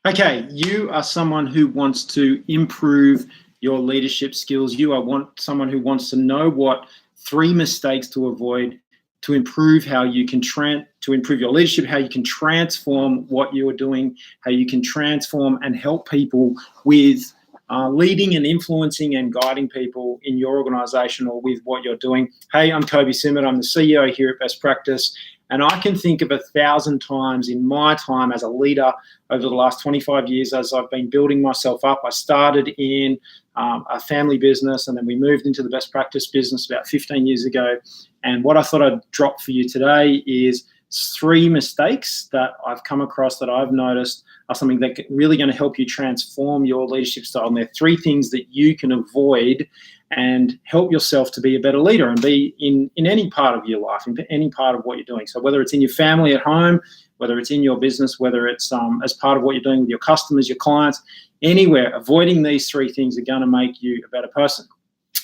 Okay, you are someone who wants to improve your leadership skills. You are someone who wants to know what 3 mistakes to avoid to improve how you can to improve your leadership, how you can transform what you are doing, how you can transform and help people with leading and influencing and guiding people in your organization or with what you're doing. Hey, I'm Kobi. I'm the CEO here at Best Practice. And I can think of 1,000 times in my time as a leader over the last 25 years as I've been building myself up. I started in a family business, and then we moved into the Best Practice business about 15 years ago. And what I thought I'd drop for you today is 3 mistakes that I've come across that I've noticed are something that really going to help you transform your leadership style. And they're 3 things that you can avoid and help yourself to be a better leader and be in any part of your life, in any part of what you're doing. So whether it's in your family at home, whether it's in your business, whether it's as part of what you're doing with your customers, your clients, anywhere, avoiding these 3 things are going to make you a better person.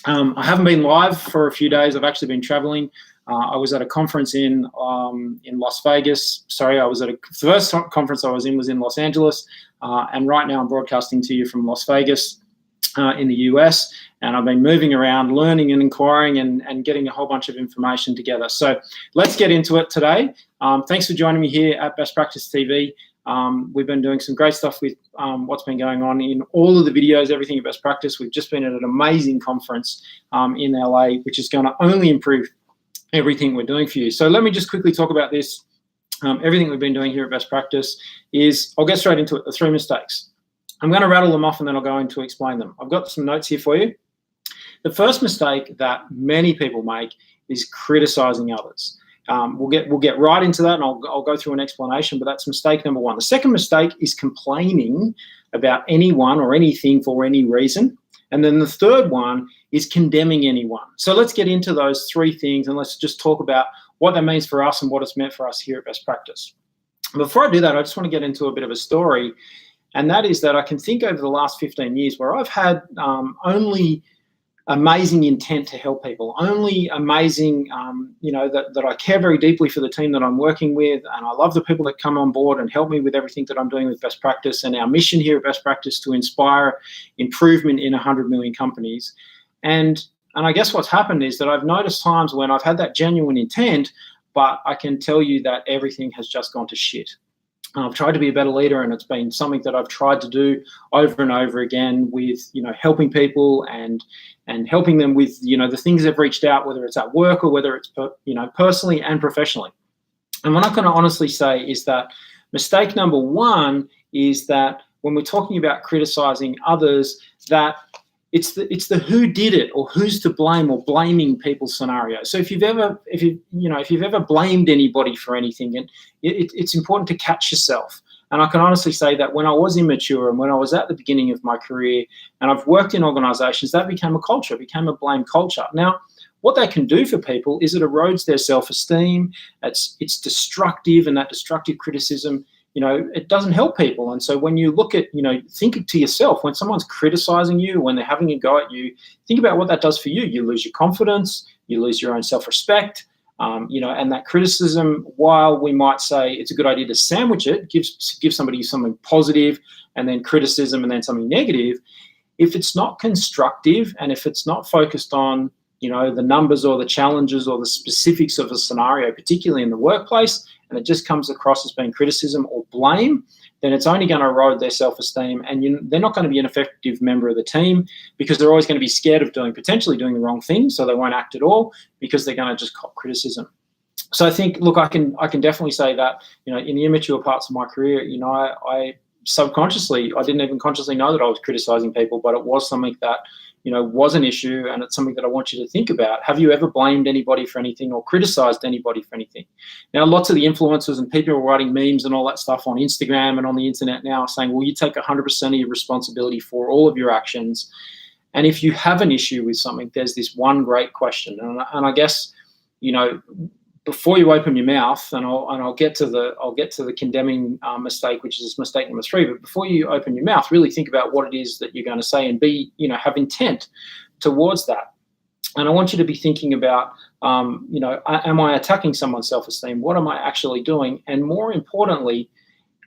I haven't been live for a few days. I've actually been traveling. I was at a conference in Las Vegas. Sorry, the first conference I was in Los Angeles. And right now I'm broadcasting to you from Las Vegas in the US. And I've been moving around, learning and inquiring and getting a whole bunch of information together. So let's get into it today. Thanks for joining me here at Best Practice TV. We've been doing some great stuff with what's been going on in all of the videos, everything at Best Practice. We've just been at an amazing conference in LA, which is going to only improve everything we're doing for you. So let me just quickly talk about this. Everything we've been doing here at Best Practice is, I'll get straight into it, the 3 mistakes. I'm going to rattle them off and then I'll go into explain them. I've got some notes here for you. The first mistake that many people make is criticizing others. We'll get right into that, and I'll go through an explanation, but that's mistake number 1. The second mistake is complaining about anyone or anything for any reason. And then the third one is condemning anyone. So let's get into those 3 things and let's just talk about what that means for us and what it's meant for us here at Best Practice. Before I do that, I just want to get into a bit of a story, and that is that I can think over the last 15 years where I've had only amazing intent to help people, only amazing, that I care very deeply for the team that I'm working with, and I love the people that come on board and help me with everything that I'm doing with Best Practice, and our mission here at Best Practice to inspire improvement in 100 million companies. And I guess what's happened is that I've noticed times when I've had that genuine intent, but I can tell you that everything has just gone to shit. I've tried to be a better leader, and it's been something that I've tried to do over and over again with, helping people and helping them with, the things they've reached out, whether it's at work or whether it's, personally and professionally. And what I can honestly say is that mistake number 1 is that when we're talking about criticizing others, that it's the who did it or who's to blame or blaming people scenario. So if you've ever blamed anybody for anything, and it's important to catch yourself. And I can honestly say that when I was immature and when I was at the beginning of my career and I've worked in organizations, that became a culture, became a blame culture. Now, what that can do for people is it erodes their self-esteem. It's destructive, and that destructive criticism, it doesn't help people. And so when you look at, think to yourself, when someone's criticizing you, when they're having a go at you, think about what that does for you. You lose your confidence, you lose your own self-respect, and that criticism, while we might say it's a good idea to sandwich it, give somebody something positive and then criticism and then something negative, if it's not constructive and if it's not focused on, the numbers or the challenges or the specifics of a scenario, particularly in the workplace, and it just comes across as being criticism or blame, then it's only going to erode their self-esteem, and they're not going to be an effective member of the team because they're always going to be scared of potentially doing the wrong thing, so they won't act at all because they're going to just cop criticism. So I think, look, I can definitely say that, in the immature parts of my career, I subconsciously, I didn't even consciously know that I was criticizing people, but it was something that, was an issue, and it's something that I want you to think about. Have you ever blamed anybody for anything or criticized anybody for anything? Now, lots of the influencers and people are writing memes and all that stuff on Instagram and on the internet now are saying, well, you take 100% of your responsibility for all of your actions. And if you have an issue with something, there's this one great question. And I guess, before you open your mouth, and I'll get to the condemning mistake, which is mistake number 3. But before you open your mouth, really think about what it is that you're going to say and have intent towards that. And I want you to be thinking about, am I attacking someone's self-esteem? What am I actually doing? And more importantly,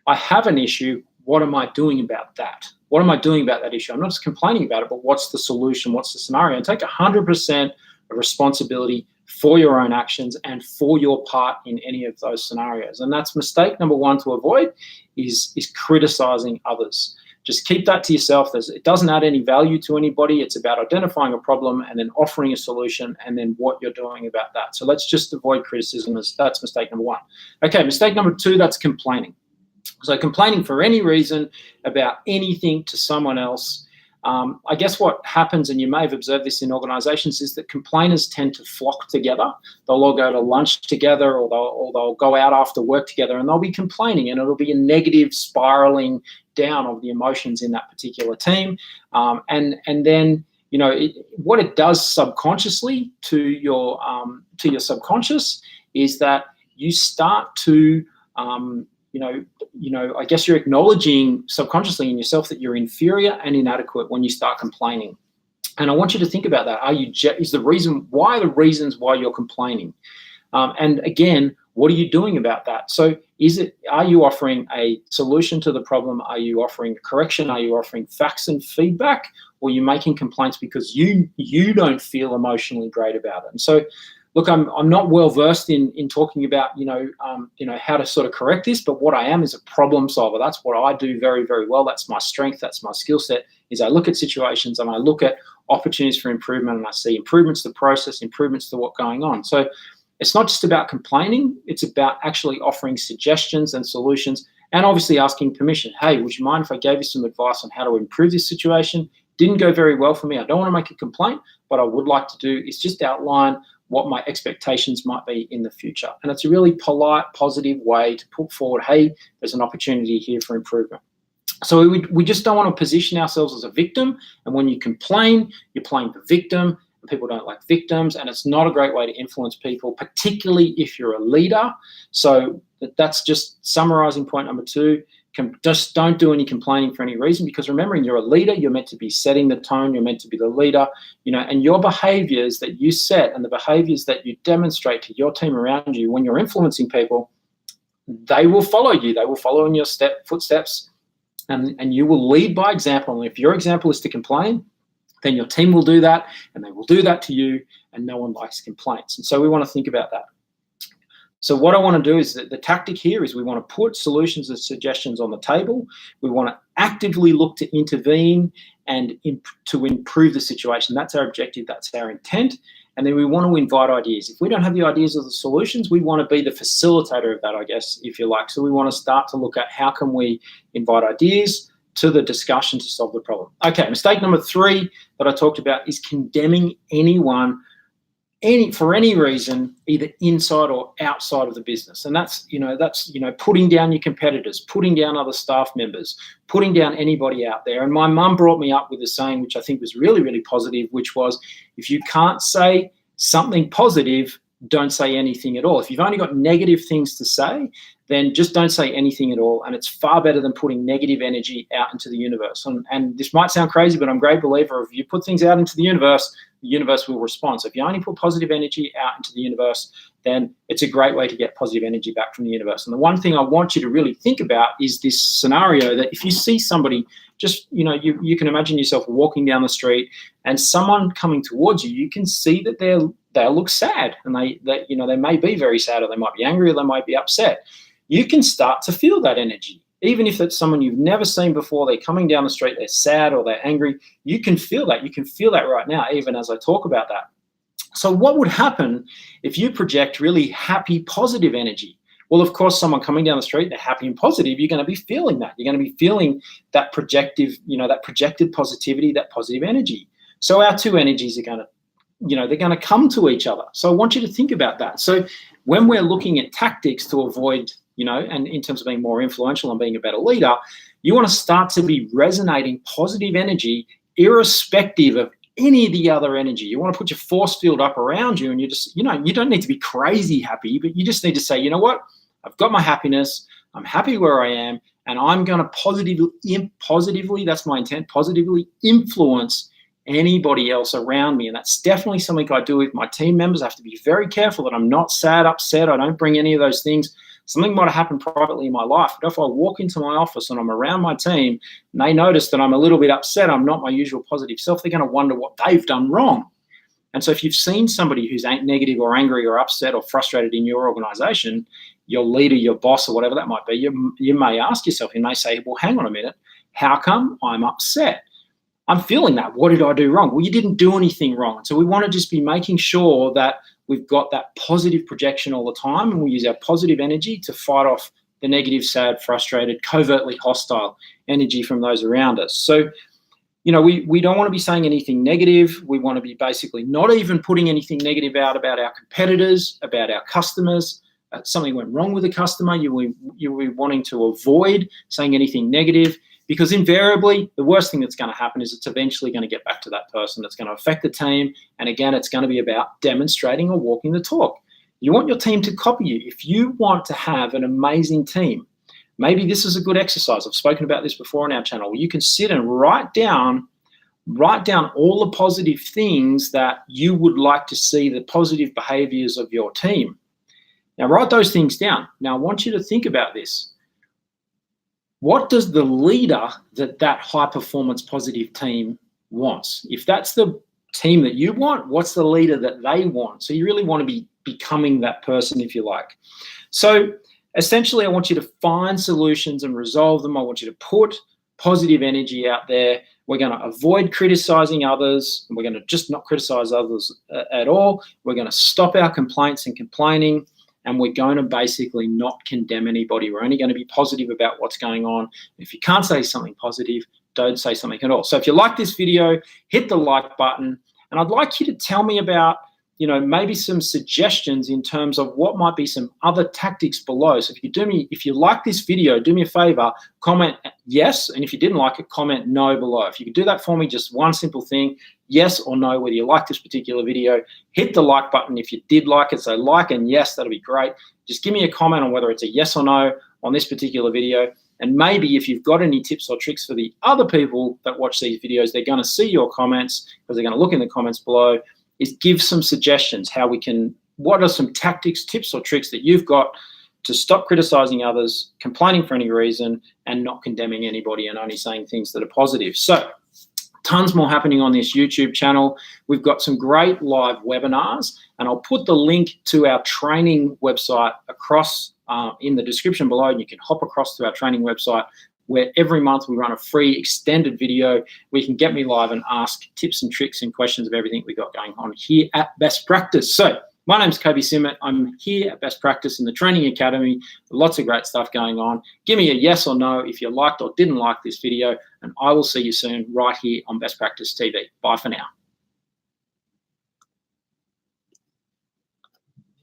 I have an issue. what am I doing about that? What am I doing about that issue? I'm not just complaining about it, but what's the solution? What's the scenario? And take 100% of responsibility for your own actions and for your part in any of those scenarios. And that's mistake number one to avoid, is criticizing others. Just keep that to yourself. It doesn't add any value to anybody. It's about identifying a problem and then offering a solution and then what you're doing about that. So let's just avoid criticism. That's mistake number one. Okay, mistake number two, that's complaining. So complaining for any reason about anything to someone else. I guess what happens, and you may have observed this in organizations, is that complainers tend to flock together. They'll all go to lunch together, or they'll go out after work together, and they'll be complaining, and it'll be a negative spiraling down of the emotions in that particular team. And then, what it does subconsciously to your subconscious is that you start to I guess you're acknowledging subconsciously in yourself that you're inferior and inadequate when you start complaining. And I want you to think about that. Why are the reasons why you're complaining? And again, what are you doing about that? So are you offering a solution to the problem? Are you offering a correction? Are you offering facts and feedback? Or are you making complaints because you don't feel emotionally great about it? And so, look, I'm not well versed in talking about how to sort of correct this, but what I am is a problem solver. That's what I do very, very well. That's my strength. That's my skill set. Is I look at situations and I look at opportunities for improvement, and I see improvements to the process, improvements to what's going on. So it's not just about complaining. It's about actually offering suggestions and solutions, and obviously asking permission. Hey, would you mind if I gave you some advice on how to improve this situation? Didn't go very well for me. I don't want to make a complaint. What I would like to do is just outline what my expectations might be in the future. And it's a really polite, positive way to put forward, hey, there's an opportunity here for improvement. So we just don't want to position ourselves as a victim. And when you complain, you're playing the victim. And people don't like victims. And it's not a great way to influence people, particularly if you're a leader. So that's just summarizing point number two. Just don't do any complaining for any reason, because remembering you're a leader, you're meant to be setting the tone, you're meant to be the leader, and your behaviors that you set and the behaviors that you demonstrate to your team around you when you're influencing people, they will follow you. They will follow in your footsteps, and you will lead by example. And if your example is to complain, then your team will do that, and they will do that to you, and no one likes complaints. And so we want to think about that. So what I want to do is that the tactic here is we want to put solutions and suggestions on the table. We want to actively look to intervene and to improve the situation. That's our objective. That's our intent. And then we want to invite ideas. If we don't have the ideas or the solutions, we want to be the facilitator of that, I guess, if you like. So we want to start to look at how can we invite ideas to the discussion to solve the problem. Okay, mistake number three that I talked about is condemning anyone for any reason, either inside or outside of the business. And that's putting down your competitors, putting down other staff members, putting down anybody out there. And my mum brought me up with a saying, which I think was really, really positive, which was, if you can't say something positive, don't say anything at all. If you've only got negative things to say, then just don't say anything at all. And it's far better than putting negative energy out into the universe. And this might sound crazy, but I'm a great believer of, if you put things out into the universe will respond. So if you only put positive energy out into the universe, then it's a great way to get positive energy back from the universe. And the one thing I want you to really think about is this scenario that if you see somebody, just, you can imagine yourself walking down the street and someone coming towards you, you can see that they look sad, and they may be very sad, or they might be angry, or they might be upset. You can start to feel that energy. Even if it's someone you've never seen before, they're coming down the street, they're sad or they're angry, you can feel that. You can feel that right now, even as I talk about that. So what would happen if you project really happy, positive energy? Well, of course, someone coming down the street, they're happy and positive, you're going to be feeling that. You're going to be feeling that projected positivity, that positive energy. So our two energies are going to, they're going to come to each other. So I want you to think about that. So when we're looking at tactics to avoid, and in terms of being more influential and being a better leader, you want to start to be resonating positive energy irrespective of any of the other energy. You want to put your force field up around you, and you just, you don't need to be crazy happy, but you just need to say, you know what, I've got my happiness, I'm happy where I am, and I'm going to positively, that's my intent, positively influence anybody else around me. And that's definitely something I do with my team members. I have to be very careful that I'm not sad, upset. I don't bring any of those things. Something might have happened privately in my life, but if I walk into my office and I'm around my team and they notice that I'm a little bit upset, I'm not my usual positive self, they're going to wonder what they've done wrong. And so if you've seen somebody who's negative or angry or upset or frustrated in your organization, your leader, your boss, or whatever that might be, you may ask yourself, you may say, well, hang on a minute, how come I'm upset? I'm feeling that. What did I do wrong? Well, you didn't do anything wrong. So we want to just be making sure that we've got that positive projection all the time, and we use our positive energy to fight off the negative, sad, frustrated, covertly hostile energy from those around us. So, you know, we don't want to be saying anything negative. We want to be basically not even putting anything negative out about our competitors, about our customers. Something went wrong with a customer, you'll be wanting to avoid saying anything negative, because invariably the worst thing that's going to happen is it's eventually going to get back to that person. It's going to affect the team. And again, it's going to be about demonstrating or walking the talk. You want your team to copy you. If you want to have an amazing team, maybe this is a good exercise. I've spoken about this before on our channel. You can sit and write down all the positive things that you would like to see, the positive behaviors of your team. Now, write those things down. Now, I want you to think about this. What does the leader that high-performance positive team wants? If that's the team that you want, what's the leader that they want? So you really want to be becoming that person, if you like. So essentially, I want you to find solutions and resolve them. I want you to put positive energy out there. We're going to avoid criticizing others. We're going to just not criticize others at all. We're going to stop our complaints and complaining. And we're going to basically not condemn anybody. We're only going to be positive about what's going on. If you can't say something positive, don't say something at all. So if you like this video, hit the like button. And I'd like you to tell me about, you know, maybe some suggestions in terms of what might be some other tactics below. So if you like this video, do me a favor, comment yes. And if you didn't like it, comment no below. If you could do that for me, just one simple thing, yes or no, whether you like this particular video. Hit the like button if you did like it. So like and yes, that'll be great. Just give me a comment on whether it's a yes or no on this particular video. And maybe if you've got any tips or tricks for the other people that watch these videos, they're going to see your comments because they're going to look in the comments below, is give some suggestions what are some tactics, tips or tricks that you've got to stop criticizing others, complaining for any reason, and not condemning anybody and only saying things that are positive. So tons more happening on this YouTube channel. We've got some great live webinars, and I'll put the link to our training website across in the description below, and you can hop across to our training website, where every month we run a free extended video where you can get me live and ask tips and tricks and questions of everything we got going on here at Best Practice. So my name's Kobi Simmet. I'm here at Best Practice in the Training Academy. Lots of great stuff going on. Give me a yes or no if you liked or didn't like this video, and I will see you soon right here on Best Practice TV. Bye for now.